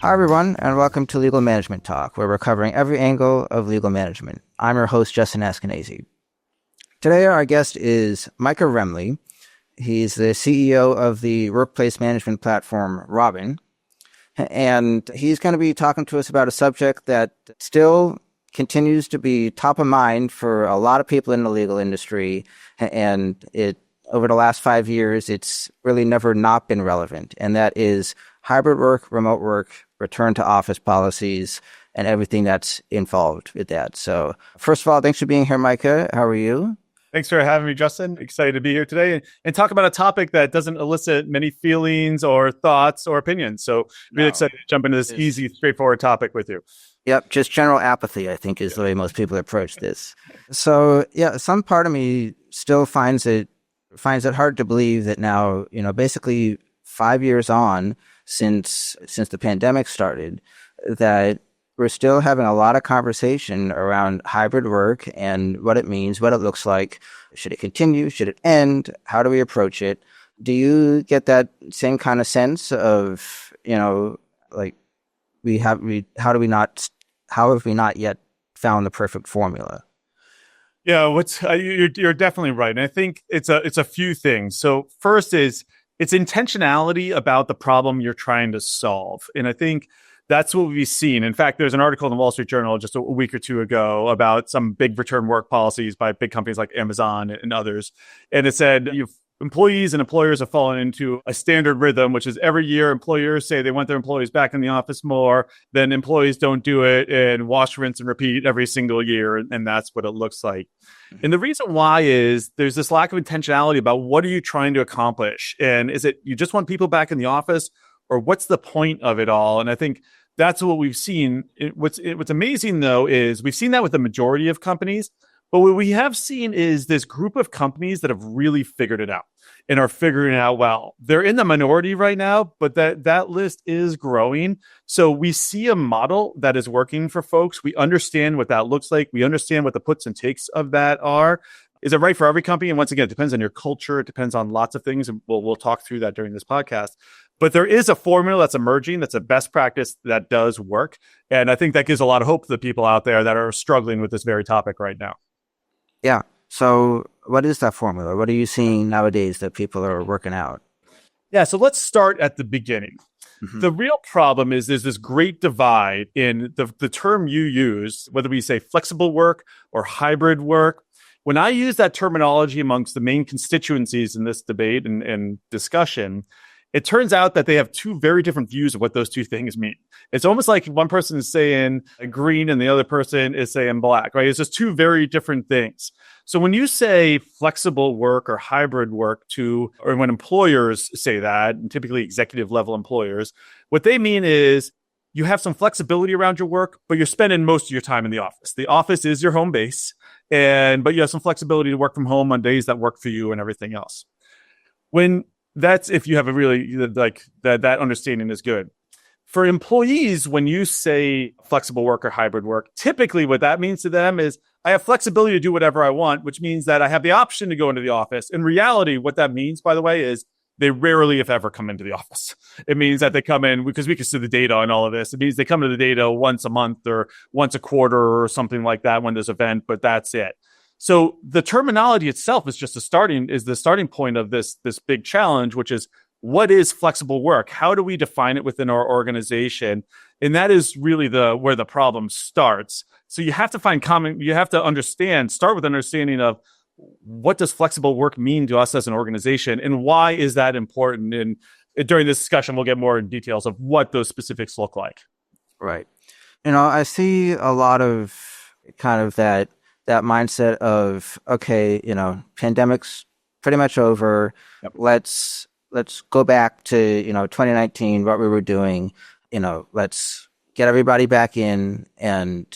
Hi, everyone, and welcome to Legal Management Talk, where we're covering every angle of legal management. I'm your host, Justin Eskenazi. Today, our guest is Micah Remley. He's the CEO of the workplace management platform, Robin, and he's going to be talking to us about a subject that still continues to be top of mind for a lot of people in the legal industry, and over the last 5 years, it's really never not been relevant, and that is hybrid work, remote work, return to office policies, and everything that's involved with that. So first of all, thanks for being here, Micah. How are you? Thanks for having me, Justin. Excited to be here today and talk about a topic that doesn't elicit many feelings or thoughts or opinions. So really excited to jump into this easy, straightforward topic with you. Yep, just general apathy, I think, is the way most people approach this. So yeah, some part of me still finds it hard to believe that now, basically 5 years on since the pandemic started, that we're still having a lot of conversation around hybrid work and what it means, what it looks like. Should it continue? Should it end? How do we approach it? Do you get that same kind of sense of, like how have we not yet found the perfect formula? Yeah, you're definitely right. And I think it's a few things. So first is it's intentionality about the problem you're trying to solve. And I think that's what we've seen. In fact, there's an article in the Wall Street Journal just a week or two ago about some big return work policies by big companies like Amazon and others. And it said employees and employers have fallen into a standard rhythm, which is every year employers say they want their employees back in the office more, then employees don't do it, and wash, rinse, and repeat every single year. And that's what it looks like. And the reason why is there's this lack of intentionality about what are you trying to accomplish? And is it you just want people back in the office, or what's the point of it all? And I think that's what we've seen. What's amazing, though, is we've seen that with the majority of companies. But what we have seen is this group of companies that have really figured it out and are figuring it out well. They're in the minority right now, but that list is growing. So we see a model that is working for folks. We understand what that looks like. We understand what the puts and takes of that are. Is it right for every company? And once again, it depends on your culture. It depends on lots of things. And we'll talk through that during this podcast. But there is a formula that's emerging that's a best practice that does work. And I think that gives a lot of hope to the people out there that are struggling with this very topic right now. Yeah. So what is that formula? What are you seeing nowadays that people are working out? Yeah. So let's start at the beginning. Mm-hmm. The real problem is there's this great divide in the term you use, whether we say flexible work or hybrid work. When I use that terminology amongst the main constituencies in this debate and discussion, it turns out that they have two very different views of what those two things mean. It's almost like one person is saying green and the other person is saying black, right? It's just two very different things. So when you say flexible work or hybrid work or when employers say that, and typically executive level employers, what they mean is you have some flexibility around your work, but you're spending most of your time in the office. The office is your home base, but you have some flexibility to work from home on days that work for you and everything else. That's if you have a really like that understanding is good. For employees, when you say flexible work or hybrid work, typically what that means to them is I have flexibility to do whatever I want, which means that I have the option to go into the office. In reality, what that means, by the way, is they rarely, if ever, come into the office. It means that they come in because we can see the data on all of this. It means they come to the data once a month or once a quarter or something like that when there's an event, but that's it. So the terminology itself is just the starting point of this big challenge, which is what is flexible work? How do we define it within our organization? And that is really where the problem starts. So you have to start with understanding of what does flexible work mean to us as an organization and why is that important? And during this discussion, we'll get more in details of what those specifics look like. Right. I see a lot of kind of that mindset of, okay, pandemic's pretty much over. Yep. Let's go back to, 2019, what we were doing, let's get everybody back in and,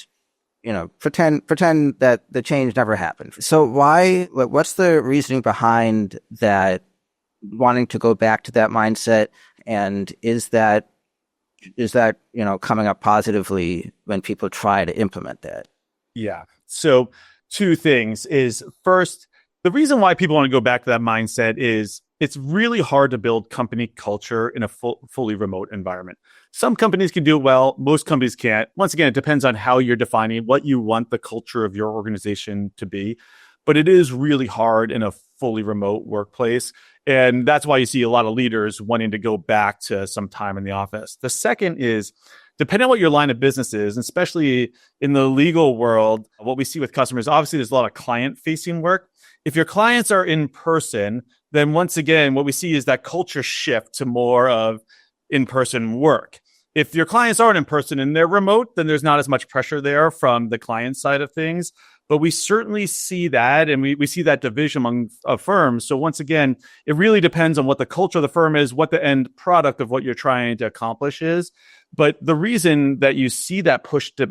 pretend that the change never happened. So what's the reasoning behind that, wanting to go back to that mindset? And is that, coming up positively when people try to implement that? Yeah. So two things is first, The reason why people want to go back to that mindset is it's really hard to build company culture in a fully remote environment. Some companies can do it well. Most companies can't. Once again, it depends on how you're defining what you want the culture of your organization to be. But it is really hard in a fully remote workplace. And that's why you see a lot of leaders wanting to go back to some time in the office. The second is, depending on what your line of business is, especially in the legal world, what we see with customers, obviously there's a lot of client-facing work. If your clients are in person, then once again, what we see is that culture shift to more of in-person work. If your clients aren't in person and they're remote, then there's not as much pressure there from the client side of things. But we certainly see that, and we see that division among firms. So once again, it really depends on what the culture of the firm is, what the end product of what you're trying to accomplish is. But the reason that you see that push to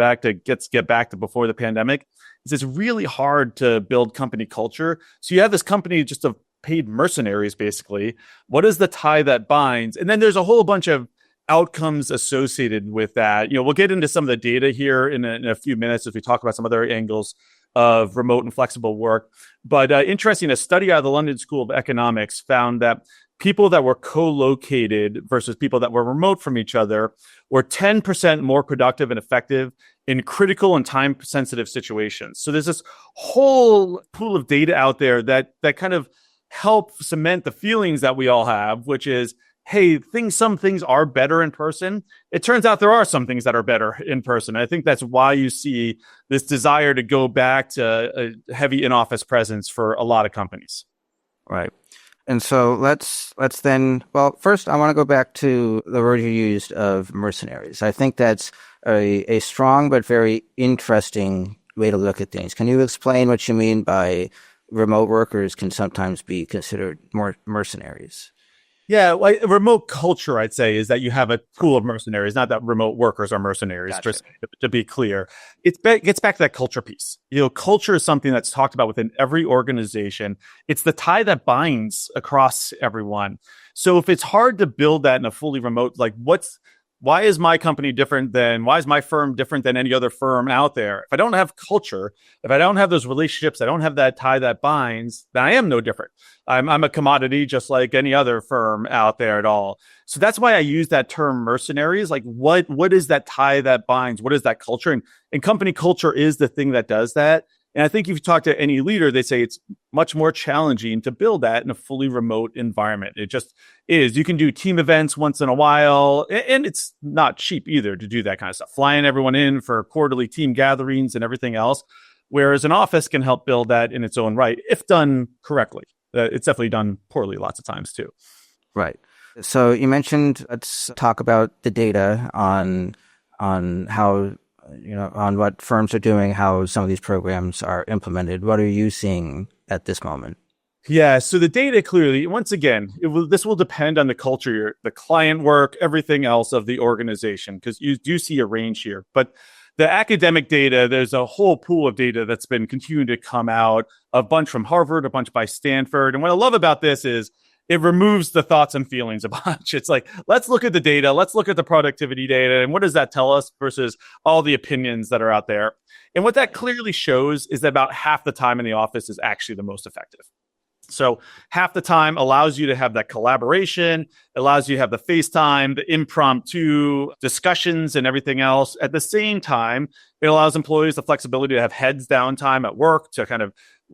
get back to before the pandemic is it's really hard to build company culture. So you have this company just of paid mercenaries, basically. What is the tie that binds? And then there's a whole bunch of outcomes associated with that. We'll get into some of the data here in a few minutes as we talk about some other angles of remote and flexible work. But interesting, a study out of the London School of Economics found that people that were co-located versus people that were remote from each other were 10% more productive and effective in critical and time-sensitive situations. So there's this whole pool of data out there that kind of help cement the feelings that we all have, which is, hey, some things are better in person. It turns out there are some things that are better in person. I think that's why you see this desire to go back to a heavy in-office presence for a lot of companies. Right. And so let's then, well, first I want to go back to the word you used of mercenaries. I think that's a strong but very interesting way to look at things. Can you explain what you mean by remote workers can sometimes be considered more mercenaries? Yeah, like remote culture, I'd say, is that you have a pool of mercenaries, not that remote workers are mercenaries, Gotcha. to be clear. It gets back to that culture piece. Culture is something that's talked about within every organization. It's the tie that binds across everyone. So if it's hard to build that in a fully remote, why is my company why is my firm different than any other firm out there? If I don't have culture, if I don't have those relationships, I don't have that tie that binds, then I am no different. I'm a commodity just like any other firm out there at all. So that's why I use that term mercenaries. Like what is that tie that binds? What is that culture? And company culture is the thing that does that. And I think if you talk to any leader, they say it's much more challenging to build that in a fully remote environment. It just is. You can do team events once in a while, and it's not cheap either to do that kind of stuff. Flying everyone in for quarterly team gatherings and everything else, whereas an office can help build that in its own right, if done correctly. It's definitely done poorly lots of times too. Right. So you mentioned, let's talk about the data on how, on what firms are doing, how some of these programs are implemented. What are you seeing at this moment? Yeah, so the data clearly, once again, this will depend on the culture, the client work, everything else of the organization, because you do see a range here. But the academic data, there's a whole pool of data that's been continuing to come out, a bunch from Harvard, a bunch by Stanford. And what I love about this is it removes the thoughts and feelings a bunch. It's like, let's look at the data. Let's look at the productivity data. And what does that tell us versus all the opinions that are out there? And what that clearly shows is that about half the time in the office is actually the most effective. So half the time allows you to have that collaboration, allows you to have the FaceTime, the impromptu discussions and everything else. At the same time, it allows employees the flexibility to have heads down time at work to kind of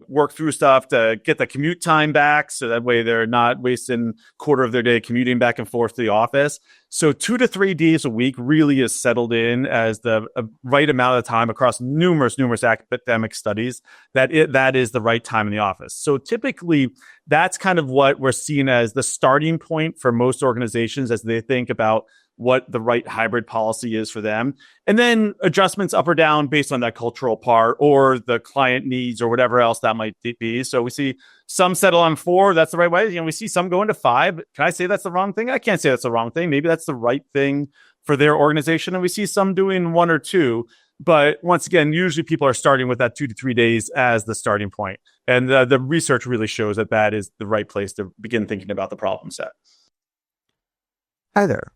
work through stuff to get the commute time back. So that way they're not wasting a quarter of their day commuting back and forth to the office. So 2 to 3 days a week really is settled in as the right amount of time across numerous academic studies that is the right time in the office. So typically that's kind of what we're seeing as the starting point for most organizations as they think about what the right hybrid policy is for them. And then adjustments up or down based on that cultural part or the client needs or whatever else that might be. So we see some settle on 4. That's the right way. We see some go into 5. Can I say that's the wrong thing? I can't say that's the wrong thing. Maybe that's the right thing for their organization. And we see some doing 1 or 2. But once again, usually people are starting with that 2 to 3 days as the starting point. And the research really shows that is the right place to begin thinking about the problem set. Hi there.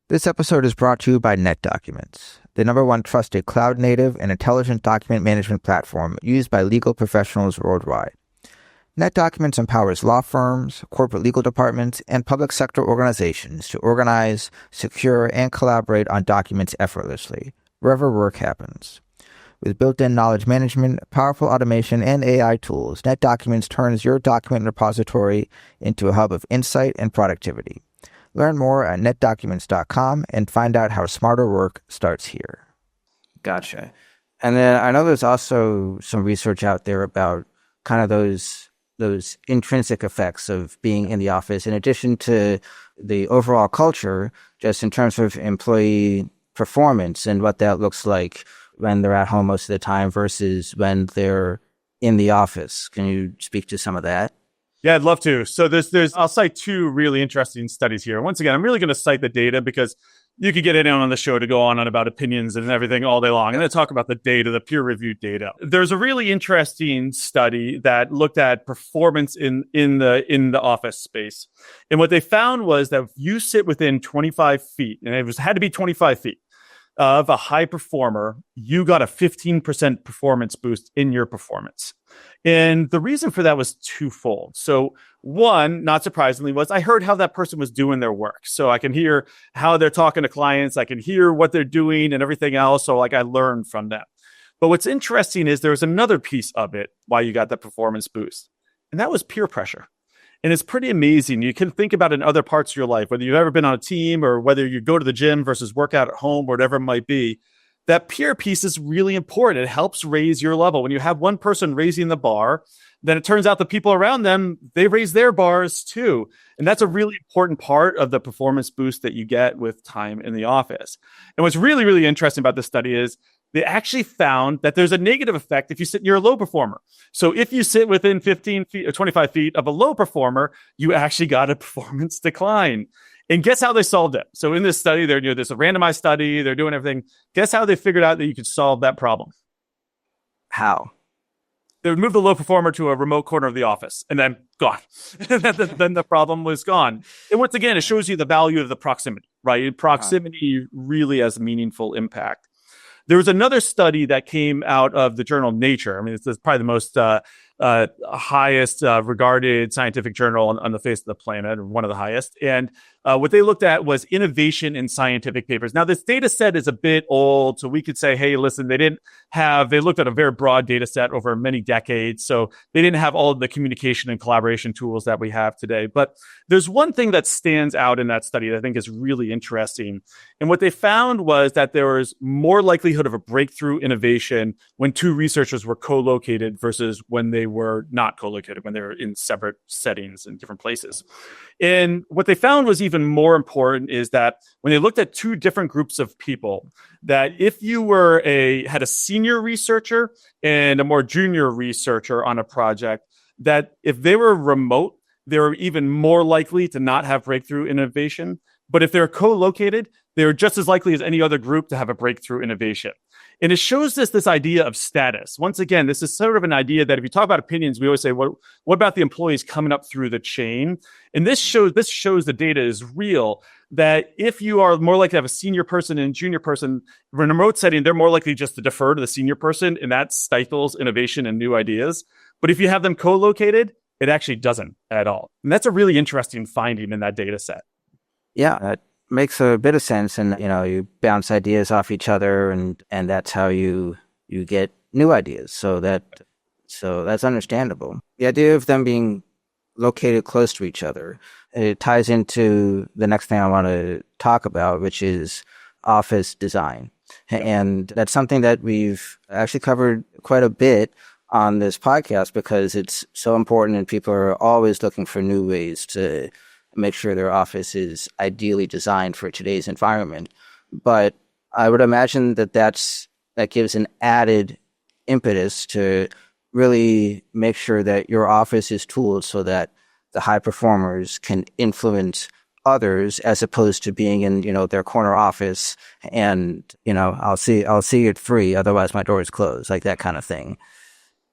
This episode is brought to you by NetDocuments, the #1 trusted cloud-native and intelligent document management platform used by legal professionals worldwide. NetDocuments empowers law firms, corporate legal departments, and public sector organizations to organize, secure, and collaborate on documents effortlessly, wherever work happens. With built-in knowledge management, powerful automation, and AI tools, NetDocuments turns your document repository into a hub of insight and productivity. Learn more at netdocuments.com and find out how smarter work starts here. Gotcha. And then I know there's also some research out there about kind of those intrinsic effects of being in the office, in addition to the overall culture, just in terms of employee performance and what that looks like when they're at home most of the time versus when they're in the office. Can you speak to some of that? Yeah, I'd love to. So I'll cite two really interesting studies here. Once again, I'm really going to cite the data because you could get anyone on the show to go on about opinions and everything all day long. And then talk about the data, the peer-reviewed data. There's a really interesting study that looked at performance in the office space. And what they found was that if you sit within 25 feet, and had to be 25 feet, of a high performer, you got a 15% performance boost in your performance. And the reason for that was twofold. So one, not surprisingly, was I heard how that person was doing their work. So I can hear how they're talking to clients. I can hear what they're doing and everything else. So I learned from them. But what's interesting is there was another piece of it why you got that performance boost. And that was peer pressure. And it's pretty amazing. You can think about it in other parts of your life, whether you've ever been on a team or whether you go to the gym versus work out at home, whatever it might be. That peer piece is really important. It helps raise your level. When you have one person raising the bar, then it turns out the people around them, they raise their bars too. And that's a really important part of the performance boost that you get with time in the office. And what's really, really interesting about this study is they actually found that there's a negative effect if you sit near a low performer. So if you sit within 15 feet or 25 feet of a low performer, you actually got a performance decline. And guess how they solved it? So in this study, they're doing this a randomized study. They're doing everything. Guess how they figured out that you could solve that problem? How? They would move the low performer to a remote corner of the office and then gone. Then the problem was gone. And once again, it shows you the value of the proximity, right? Proximity really has meaningful impact. There was another study that came out of the journal Nature. I mean, it's probably the most highest regarded scientific journal on the face of the planet, or one of the highest. And what they looked at was innovation in scientific papers. Now, this data set is a bit old, so we could say, hey, listen, they looked at a very broad data set over many decades. So they didn't have all of the communication and collaboration tools that we have today. But there's one thing that stands out in that study that I think is really interesting. And what they found was that there was more likelihood of a breakthrough innovation when two researchers were co-located versus when they were not co-located, when they were in separate settings in different places. And what they found was even more important is that when they looked at two different groups of people, that if you had a senior researcher and a more junior researcher on a project, that if they were remote, they were even more likely to not have breakthrough innovation. But if they're co-located, they're just as likely as any other group to have a breakthrough innovation. And it shows this idea of status. Once again, this is sort of an idea that if you talk about opinions, we always say, what about the employees coming up through the chain? And this shows the data is real, that if you are more likely to have a senior person and a junior person in a remote setting, they're more likely just to defer to the senior person, and that stifles innovation and new ideas. But if you have them co-located, it actually doesn't at all. And that's a really interesting finding in that data set. Yeah, that makes a bit of sense. And, you bounce ideas off each other, and that's how you get new ideas. So that's understandable. The idea of them being located close to each other, it ties into the next thing I want to talk about, which is office design. And that's something that we've actually covered quite a bit on this podcast because it's so important, and people are always looking for new ways to make sure their office is ideally designed for today's environment. But I would imagine that gives an added impetus to really make sure that your office is tooled so that the high performers can influence others, as opposed to being in, their corner office and, I'll see you at 3, otherwise my door is closed, like that kind of thing.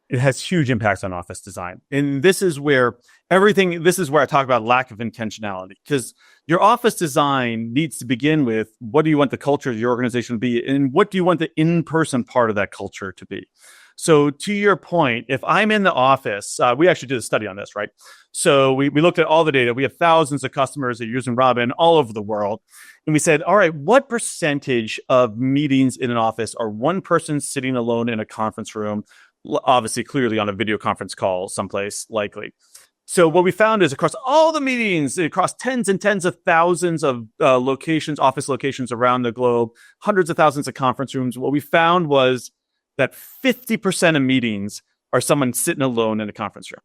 It has huge impacts on office design. And this is where I talk about lack of intentionality, because your office design needs to begin with, what do you want the culture of your organization to be? And what do you want the in-person part of that culture to be? So to your point, if I'm in the office, we actually did a study on this, right? So we looked at all the data. We have thousands of customers that are using Robin all over the world. And we said, all right, what percentage of meetings in an office are one person sitting alone in a conference room, obviously clearly on a video conference call someplace likely. So what we found is across all the meetings, across tens and tens of thousands of locations, office locations around the globe, hundreds of thousands of conference rooms, what we found was that 50% of meetings are someone sitting alone in a conference room.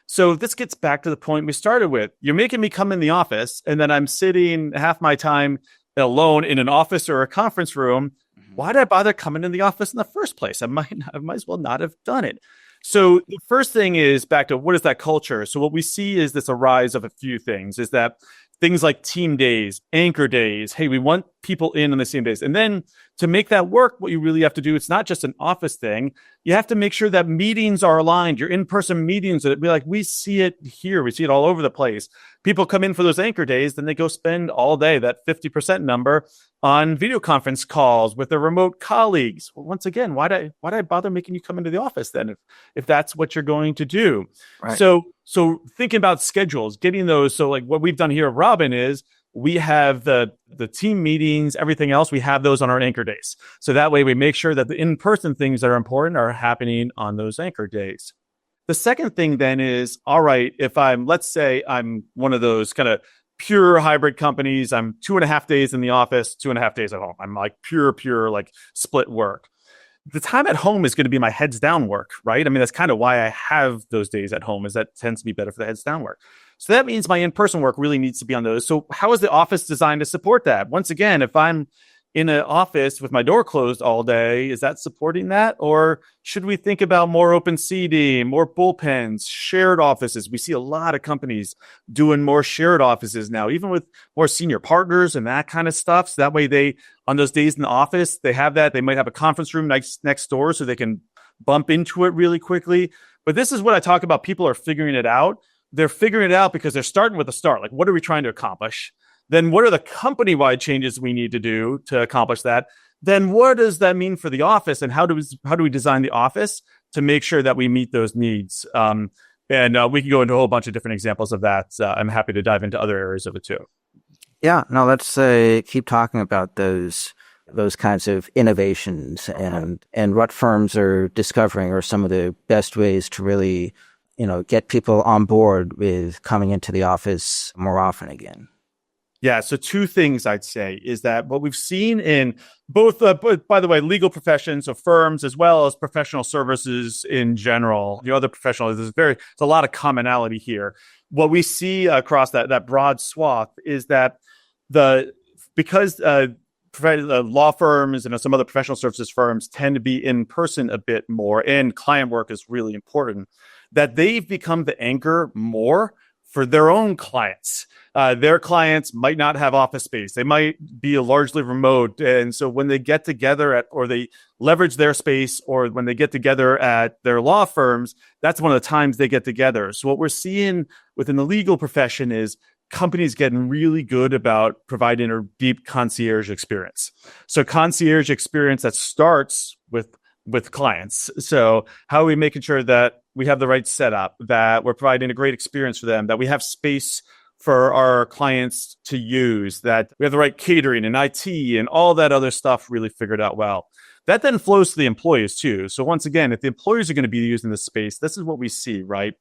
So this gets back to the point we started with. You're making me come in the office, and then I'm sitting half my time alone in an office or a conference room. Why did I bother coming in the office in the first place? I might as well not have done it. So the first thing is back to what is that culture? So what we see is this a rise of a few things, is that things like team days, anchor days. Hey, we want people in on the same days. And then to make that work, what you really have to do, it's not just an office thing. You have to make sure that meetings are aligned. Your in-person meetings, it'd be like, we see it here. We see it all over the place. People come in for those anchor days, then they go spend all day, that 50% number, on video conference calls with their remote colleagues. Well, once again, why'd I bother making you come into the office then if that's what you're going to do? Right. So thinking about schedules, getting those. So like what we've done here at Robin is we have the team meetings, everything else, we have those on our anchor days. So that way we make sure that the in-person things that are important are happening on those anchor days. The second thing then is, all right, if let's say I'm one of those kind of pure hybrid companies, I'm 2.5 days in the office, 2.5 days at home. I'm like pure, like split work. The time at home is going to be my heads down work, right? I mean, that's kind of why I have those days at home, is that tends to be better for the heads down work. So that means my in-person work really needs to be on those. So how is the office designed to support that? Once again, if I'm in an office with my door closed all day, is that supporting that? Or should we think about more open seating, more bullpens, shared offices? We see a lot of companies doing more shared offices now, even with more senior partners and that kind of stuff. So that way they, on those days in the office, they have that. They might have a conference room next door so they can bump into it really quickly. But this is what I talk about. People are figuring it out. They're figuring it out because they're starting with a start. Like, what are we trying to accomplish? Then what are the company-wide changes we need to do to accomplish that? Then what does that mean for the office, and how do we design the office to make sure that we meet those needs? And we can go into a whole bunch of different examples of that. I'm happy to dive into other areas of it too. Yeah, no, let's keep talking about those kinds of innovations and what firms are discovering are some of the best ways to really, get people on board with coming into the office more often again. Yeah. So two things I'd say is that what we've seen in both, by the way, legal professions of firms, as well as professional services in general, other professionals, there's a lot of commonality here. What we see across that broad swath is that because law firms and some other professional services firms tend to be in person a bit more, and client work is really important, that they've become the anchor more for their own clients. Their clients might not have office space. They might be largely remote. And so when they get together or they leverage their space, or when they get together at their law firms, that's one of the times they get together. So what we're seeing within the legal profession is companies getting really good about providing a deep concierge experience. So concierge experience that starts with clients. So how are we making sure that we have the right setup, that we're providing a great experience for them, that we have space for our clients to use, that we have the right catering and IT and all that other stuff really figured out well. That then flows to the employees too. So once again, if the employees are going to be using this space, this is what we see, right?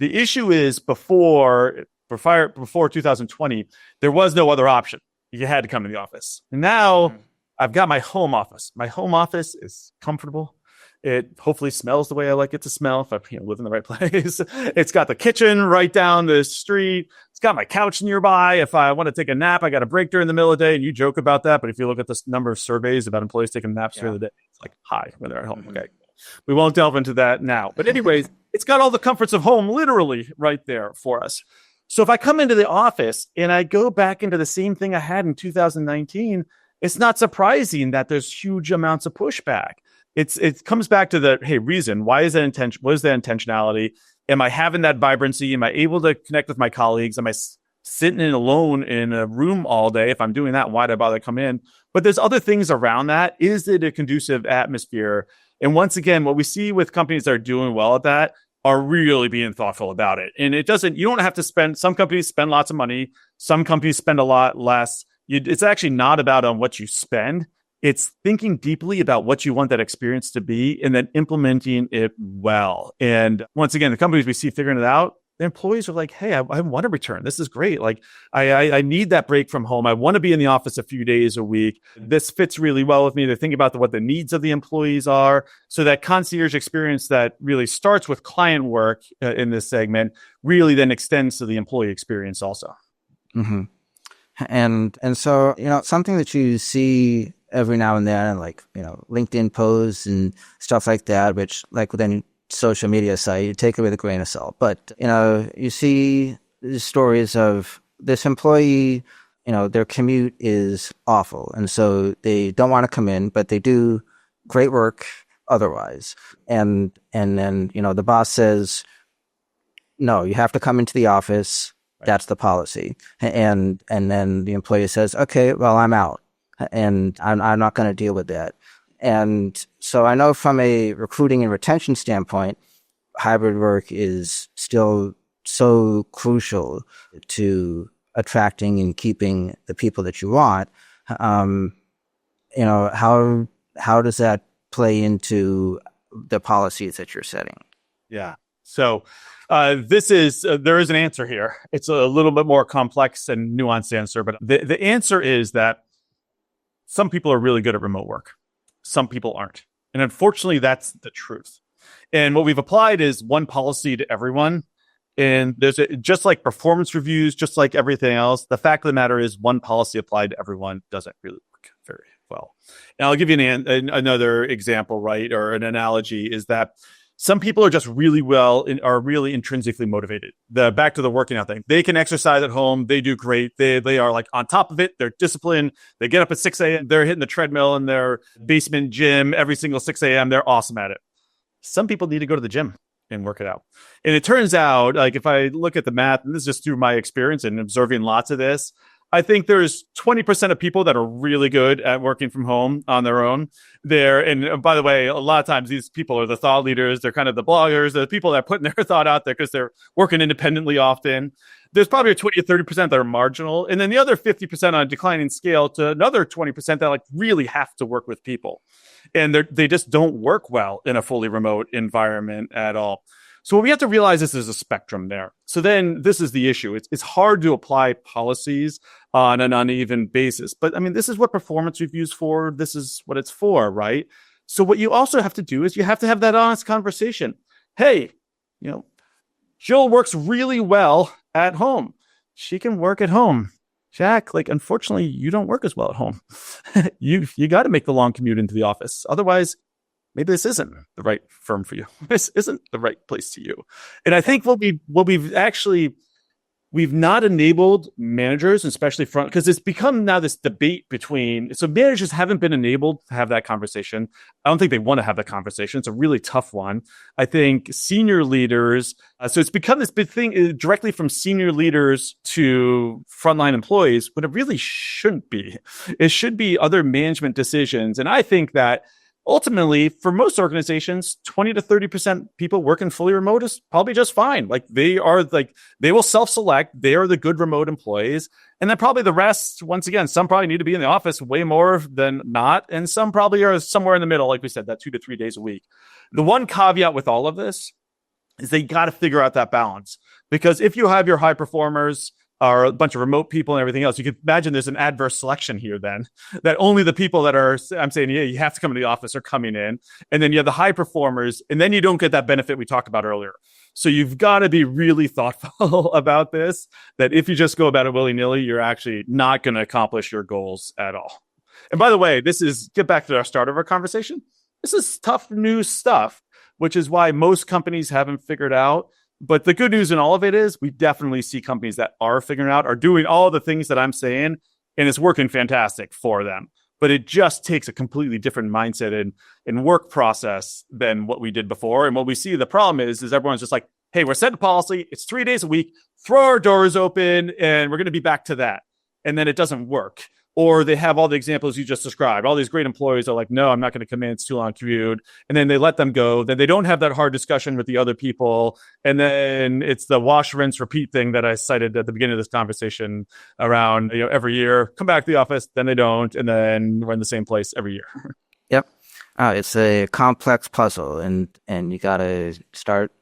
The issue is before 2020, there was no other option. You had to come to the office. And now I've got my home office. My home office is comfortable. It hopefully smells the way I like it to smell if I live in the right place. It's got the kitchen right down the street. It's got my couch nearby. If I want to take a nap, I got a break during the middle of the day. And you joke about that. But if you look at the number of surveys about employees taking naps during the day, it's like high when they're at home. Okay. We won't delve into that now. But anyways, it's got all the comforts of home literally right there for us. So if I come into the office and I go back into the same thing I had in 2019, it's not surprising that there's huge amounts of pushback. It comes back to the reason. Why is that intention? What is that intentionality? Am I having that vibrancy? Am I able to connect with my colleagues? Am I sitting alone in a room all day? If I'm doing that, why did I bother come in? But there's other things around that. Is it a conducive atmosphere? And once again, what we see with companies that are doing well at that are really being thoughtful about it. And you don't have to spend, some companies spend lots of money. Some companies spend a lot less. It's actually not about on what you spend. It's thinking deeply about what you want that experience to be and then implementing it well. And once again, the companies we see figuring it out, the employees are like, hey, I want to return. This is great. Like, I need that break from home. I want to be in the office a few days a week. This fits really well with me. They're thinking about what the needs of the employees are. So that concierge experience that really starts with client work in this segment really then extends to the employee experience also. Mm-hmm. And so, something that you see every now and then, like, LinkedIn posts and stuff like that, which like with any social media site, you take it with a grain of salt. But, you see stories of this employee, their commute is awful. And so they don't want to come in, but they do great work otherwise. And then, the boss says, no, you have to come into the office. Right. That's the policy. And then the employee says, okay, well, I'm out and I'm not going to deal with that. And so I know from a recruiting and retention standpoint, hybrid work is still so crucial to attracting and keeping the people that you want. How does that play into the policies that you're setting? Yeah. So there is an answer here. It's a little bit more complex and nuanced answer, but the answer is that some people are really good at remote work. Some people aren't. And unfortunately, that's the truth. And what we've applied is one policy to everyone. And just like performance reviews, just like everything else, the fact of the matter is one policy applied to everyone doesn't really work very well. And I'll give you another example, right? Or an analogy is that some people are just really are really intrinsically motivated. Back to the working out thing. They can exercise at home. They do great. They are like on top of it. They're disciplined. They get up at 6 a.m. They're hitting the treadmill in their basement gym every single 6 a.m. They're awesome at it. Some people need to go to the gym and work it out. And it turns out, like if I look at the math, and this is just through my experience and observing lots of this, I think there's 20% of people that are really good at working from home on their own there. And by the way, a lot of times these people are the thought leaders. They're kind of the bloggers, the people that are putting their thought out there because they're working independently often. There's probably 20 or 30% that are marginal. And then the other 50% on a declining scale to another 20% that like really have to work with people. And they just don't work well in a fully remote environment at all. So what we have to realize is there's a spectrum there. So then this is the issue. It's hard to apply policies on an uneven basis. But I mean, this is what performance reviews for. This is what it's for, right? So what you also have to do is you have to have that honest conversation. Hey, Jill works really well at home. She can work at home. Jack, unfortunately, you don't work as well at home. You got to make the long commute into the office. Otherwise, maybe this isn't the right firm for you. This isn't the right place to you. And I think we've not enabled managers, especially front, because it's become now this debate so managers haven't been enabled to have that conversation. I don't think they want to have that conversation. It's a really tough one. I think senior leaders, so it's become this big thing directly from senior leaders to frontline employees, but it really shouldn't be. It should be other management decisions. And I think that ultimately, for most organizations, 20 to 30% people working fully remote is probably just fine. They will self-select. They are the good remote employees. And then probably the rest, once again, some probably need to be in the office way more than not. And some probably are somewhere in the middle, like we said, that 2 to 3 days a week. The one caveat with all of this is they got to figure out that balance. Because if you have your high performers, or a bunch of remote people and everything else, you can imagine there's an adverse selection here then, that only the people that are, I'm saying, yeah, you have to come to the office are coming in. And then you have the high performers, and then you don't get that benefit we talked about earlier. So you've got to be really thoughtful about this, that if you just go about it willy-nilly, you're actually not going to accomplish your goals at all. And by the way, get back to our start of our conversation. This is tough new stuff, which is why most companies haven't figured out. But the good news in all of it is we definitely see companies that are figuring out, are doing all the things that I'm saying, and it's working fantastic for them. But it just takes a completely different mindset and work process than what we did before. And what we see the problem is everyone's just like, hey, we're setting a policy. It's 3 days a week. Throw our doors open, and we're going to be back to that. And then it doesn't work. or they have all the examples you just described. All these great employees are like, no, I'm not going to come in. It's too long commute. And then they let them go. Then they don't have that hard discussion with the other people. And then it's the wash, rinse, repeat thing that I cited at the beginning of this conversation around, every year, come back to the office, then they don't. And then we're in the same place every year. Yep. It's a complex puzzle, and you got to start,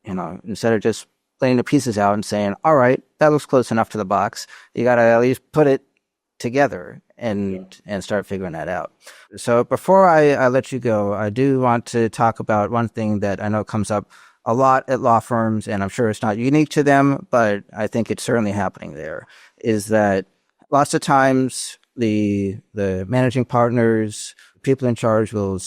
instead of just laying the pieces out and saying, all right, that looks close enough to the box, you got to at least put it together and start figuring that out. So before I let you go, I do want to talk about one thing that I know comes up a lot at law firms, and I'm sure it's not unique to them, but I think it's certainly happening there, is that lots of times the managing partners, people in charge will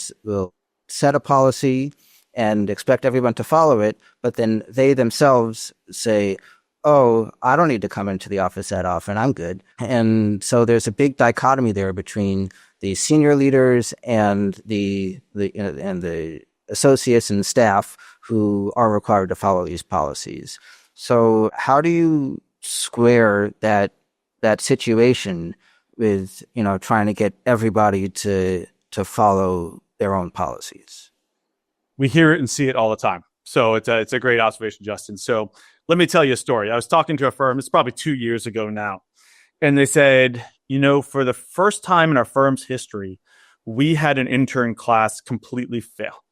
set a policy and expect everyone to follow it, but then they themselves say, oh, I don't need to come into the office that often, I'm good. And so there's a big dichotomy there between the senior leaders and the associates and staff who are required to follow these policies. So how do you square that situation with, trying to get everybody to follow their own policies? We hear it and see it all the time. So it's a great observation, Justin. So let me tell you a story. I was talking to a firm, it's probably 2 years ago now. And they said, for the first time in our firm's history, we had an intern class completely fail.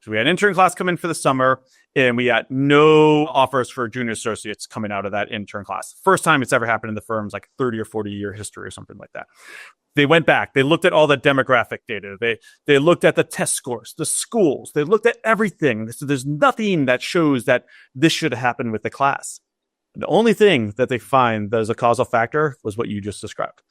So we had an intern class come in for the summer, and we had no offers for junior associates coming out of that intern class. First time it's ever happened in the firm's 30 or 40 year history or something like that. They went back. They looked at all the demographic data. They looked at the test scores, the schools. They looked at everything. So there's nothing that shows that this should have happened with the class. The only thing that they find that is a causal factor was what you just described.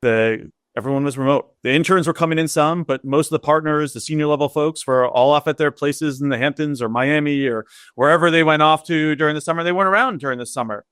Everyone was remote. The interns were coming in some, but most of the partners, the senior level folks, were all off at their places in the Hamptons or Miami or wherever they went off to during the summer. They weren't around during the summer.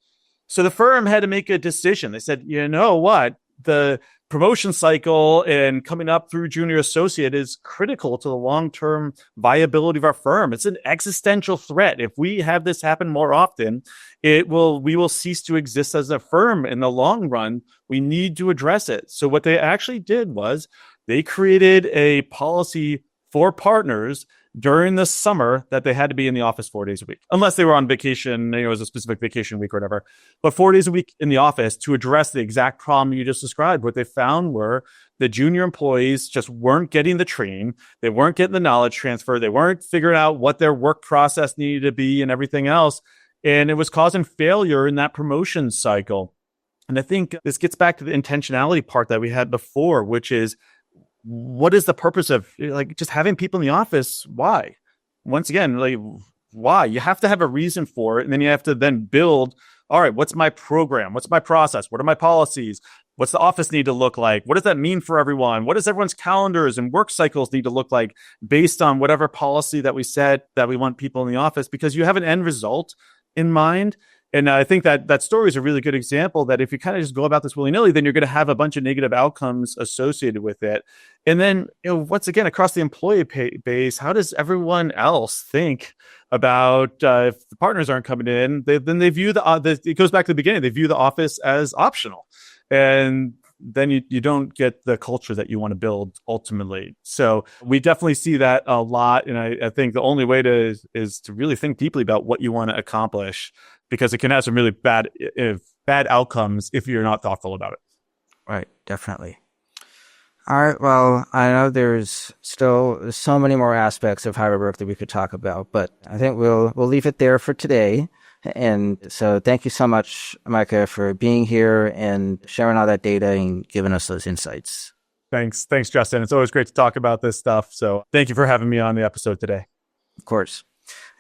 So the firm had to make a decision. They said, you know what? The promotion cycle and coming up through junior associate is critical to the long-term viability of our firm. It's an existential threat. If we have this happen more often, we will cease to exist as a firm in the long run. We need to address it. So what they actually did was they created a policy for partners during the summer that they had to be in the office 4 days a week, unless they were on vacation, it was a specific vacation week or whatever, but 4 days a week in the office to address the exact problem you just described. What they found were the junior employees just weren't getting the training. They weren't getting the knowledge transfer. They weren't figuring out what their work process needed to be and everything else. And it was causing failure in that promotion cycle. And I think this gets back to the intentionality part that we had before, which is, what is the purpose of just having people in the office? Why? Once again, why? You have to have a reason for it. And then you have to then build, all right, what's my program? What's my process? What are my policies? What's the office need to look like? What does that mean for everyone? What does everyone's calendars and work cycles need to look like based on whatever policy that we set that we want people in the office? Because you have an end result in mind. And I think that story is a really good example that if you kind of just go about this willy-nilly, then you're going to have a bunch of negative outcomes associated with it. And then, once again, across the employee base, how does everyone else think about if the partners aren't coming in? Then they view it goes back to the beginning. They view the office as optional. And then you don't get the culture that you want to build ultimately. So we definitely see that a lot. And I think the only way is to really think deeply about what you want to accomplish, because it can have some really bad outcomes if you're not thoughtful about it. Right, definitely. All right, well, I know there's still so many more aspects of hybrid work that we could talk about, but I think we'll leave it there for today. And so thank you so much, Micah, for being here and sharing all that data and giving us those insights. Thanks, Justin. It's always great to talk about this stuff. So thank you for having me on the episode today. Of course.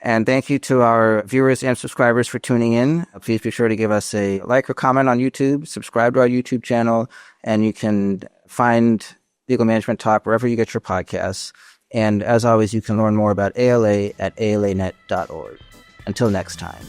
And thank you to our viewers and subscribers for tuning in. Please be sure to give us a like or comment on YouTube, subscribe to our YouTube channel, and you can find Legal Management Talk wherever you get your podcasts. And as always, you can learn more about ALA at alanet.org. Until next time.